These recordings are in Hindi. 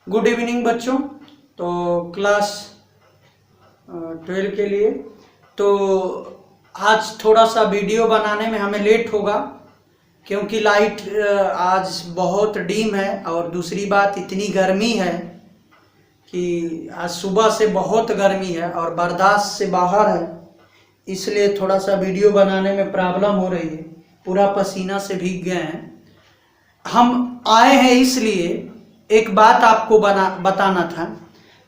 गुड इवनिंग बच्चों। तो क्लास 12 के लिए तो आज थोड़ा सा वीडियो बनाने में हमें लेट होगा क्योंकि लाइट आज बहुत डीम है और दूसरी बात इतनी गर्मी है कि आज सुबह से बहुत गर्मी है और बर्दाश्त से बाहर है, इसलिए थोड़ा सा वीडियो बनाने में प्रॉब्लम हो रही है। पूरा पसीना से भीग गए हैं। हम आए हैं इसलिए एक बात आपको बताना था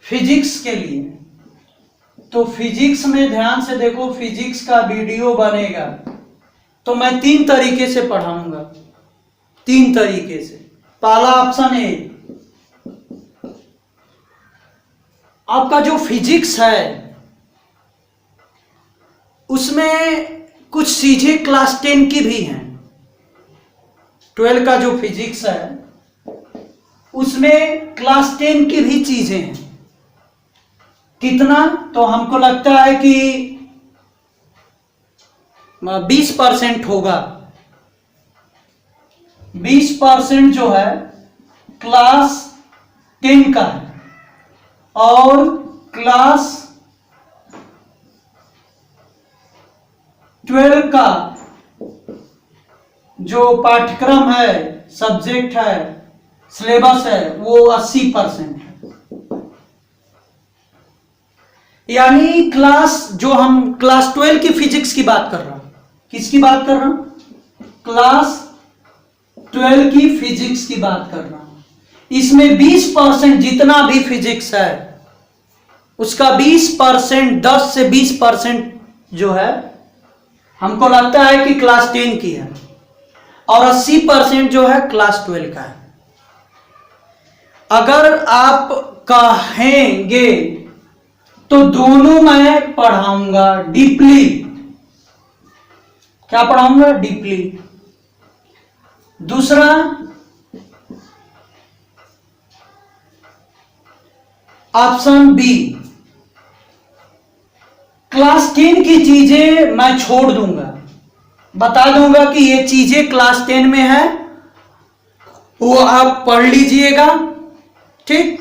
फिजिक्स के लिए। तो फिजिक्स में ध्यान से देखो, फिजिक्स का वीडियो बनेगा तो मैं 3 तरीके से पढ़ाऊंगा। 3 तरीके से। पहला ऑप्शन ए, आपका जो फिजिक्स है उसमें कुछ चीजें क्लास 10 की भी हैं। 12 का जो फिजिक्स है उसमें क्लास 10 की भी चीजें हैं। कितना? तो हमको लगता है कि 20% होगा। 20% जो है क्लास 10 का है और क्लास 12 का जो पाठ्यक्रम है, सब्जेक्ट है, सिलेबस है, वो 80% है। यानी जो हम क्लास 12 की फिजिक्स की बात कर रहा हूं। किसकी बात कर रहा हूं? क्लास 12 की फिजिक्स की बात कर रहा हूं। इसमें 20% जितना भी फिजिक्स है उसका 20%, 10 से 20% जो है हमको लगता है कि क्लास 10 की है और 80% जो है क्लास 12 का है। अगर आप कहेंगे तो दोनों मैं पढ़ाऊंगा डीपली। क्या पढ़ाऊंगा? डीपली। दूसरा, ऑप्शन बी, क्लास 10 की चीजें मैं छोड़ दूंगा, बता दूंगा कि ये चीजें क्लास 10 में है, वो आप पढ़ लीजिएगा। ठीक,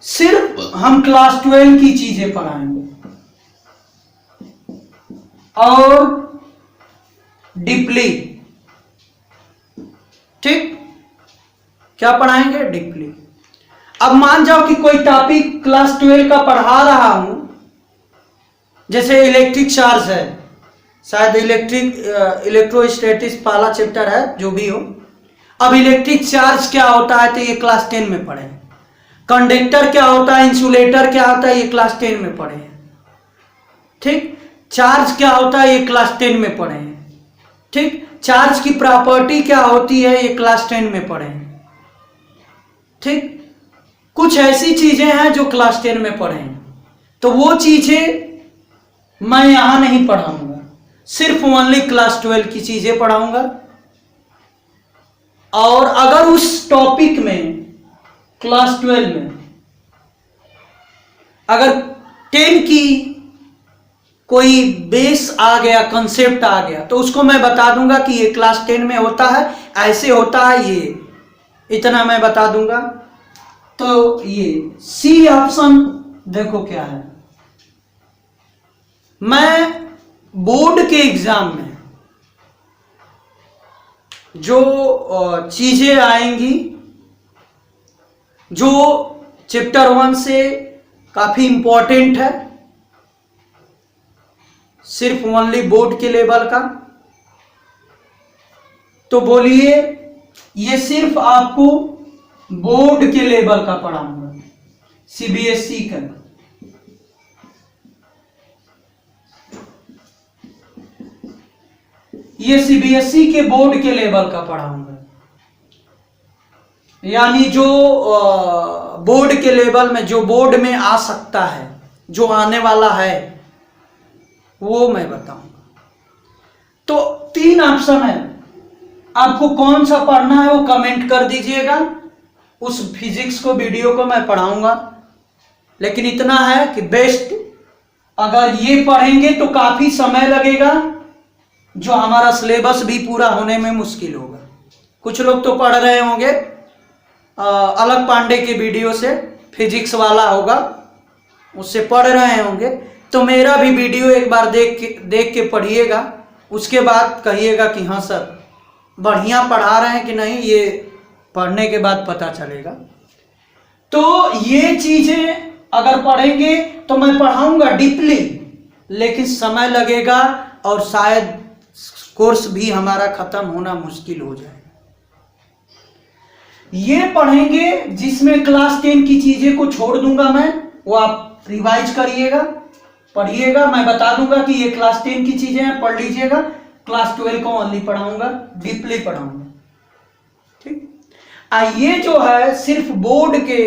सिर्फ हम क्लास 12 की चीजें पढ़ाएंगे और डीपली। ठीक, क्या पढ़ाएंगे? डीपली। अब मान जाओ कि कोई टॉपिक क्लास 12 का पढ़ा रहा हूं, जैसे इलेक्ट्रिक चार्ज है, शायद इलेक्ट्रोस्टैटिक्स पहला चैप्टर है, जो भी हो। अब इलेक्ट्रिक चार्ज क्या होता है तो ये क्लास 10 में पढ़े। कंडक्टर क्या होता है, इंसुलेटर क्या होता है, ये क्लास 10 में पढ़े हैं। ठीक, चार्ज क्या होता है, ये क्लास 10 में पढ़े हैं। ठीक, चार्ज की प्रॉपर्टी क्या होती है, ये क्लास 10 में पढ़े हैं। ठीक, कुछ ऐसी चीजें हैं जो क्लास 10 में पढ़े हैं, तो वो चीजें मैं यहां नहीं पढ़ाऊंगा, सिर्फ ओनली क्लास 12 की चीजें पढ़ाऊंगा। और अगर उस टॉपिक में क्लास 12 में अगर 10 की कोई बेस आ गया, कंसेप्ट आ गया, तो उसको मैं बता दूंगा कि ये क्लास 10 में होता है, ऐसे होता है, ये इतना मैं बता दूंगा। तो ये सी ऑप्शन देखो क्या है। मैं बोर्ड के एग्जाम में जो चीजें आएंगी, जो चैप्टर 1 से काफी इंपॉर्टेंट है, सिर्फ ओनली बोर्ड के लेवल का, तो बोलिए ये सिर्फ आपको बोर्ड के लेवल का पढ़ाऊंगा, सीबीएसई का। ये सीबीएसई के बोर्ड के लेवल का पढ़ाऊंगा, यानी जो बोर्ड के लेवल में, जो बोर्ड में आ सकता है, जो आने वाला है, वो मैं बताऊंगा। तो 3 ऑप्शन है, आपको कौन सा पढ़ना है वो कमेंट कर दीजिएगा। उस फिजिक्स को, वीडियो को मैं पढ़ाऊंगा, लेकिन इतना है कि बेस्ट, अगर ये पढ़ेंगे तो काफी समय लगेगा, जो हमारा सिलेबस भी पूरा होने में मुश्किल होगा। कुछ लोग तो पढ़ रहे होंगे अलग पांडे के वीडियो से, फिजिक्स वाला होगा, उससे पढ़ रहे होंगे, तो मेरा भी वीडियो एक बार देख के पढ़िएगा, उसके बाद कहिएगा कि हाँ सर बढ़िया पढ़ा रहे हैं कि नहीं, ये पढ़ने के बाद पता चलेगा। तो ये चीजें अगर पढ़ेंगे तो मैं पढ़ाऊंगा डीपली, लेकिन समय लगेगा और शायद कोर्स भी हमारा खत्म होना मुश्किल हो जाएगा। ये पढ़ेंगे जिसमें क्लास 10 की चीजें को छोड़ दूंगा मैं, वो आप रिवाइज करिएगा, पढ़िएगा, मैं बता दूंगा कि ये क्लास 10 की चीजें हैं, पढ़ लीजिएगा। क्लास 12 को ओनली पढ़ाऊंगा, डीपली पढ़ाऊंगा, ठीक। ये जो है सिर्फ बोर्ड के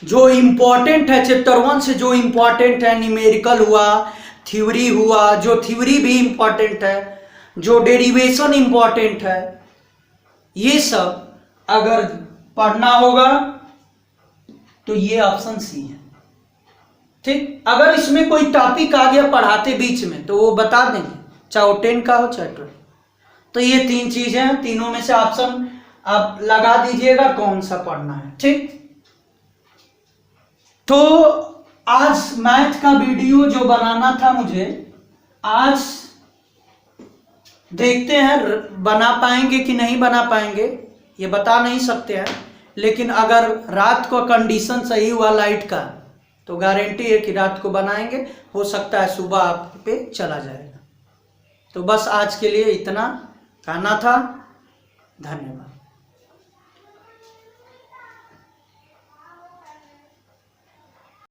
जो इंपॉर्टेंट है, चैप्टर 1 से जो इंपॉर्टेंट है, न्यूमेरिकल हुआ, थ्योरी हुआ, जो थ्योरी भी इंपॉर्टेंट है, जो डेरिवेशन इंपॉर्टेंट है, ये सब अगर पढ़ना होगा तो ये ऑप्शन सी है, ठीक। अगर इसमें कोई टॉपिक आ गया पढ़ाते बीच में तो वो बता देंगे, चाहे वो 10 का हो चाहे 12। तो ये 3 चीजें हैं, तीनों में से ऑप्शन आप लगा दीजिएगा कौन सा पढ़ना है, ठीक। तो आज मैथ का वीडियो जो बनाना था मुझे, आज देखते हैं बना पाएंगे कि नहीं बना पाएंगे, ये बता नहीं सकते हैं, लेकिन अगर रात को कंडीशन सही हुआ लाइट का तो गारंटी है कि रात को बनाएंगे, हो सकता है सुबह आप पे चला जाएगा। तो बस आज के लिए इतना कहना था, धन्यवाद।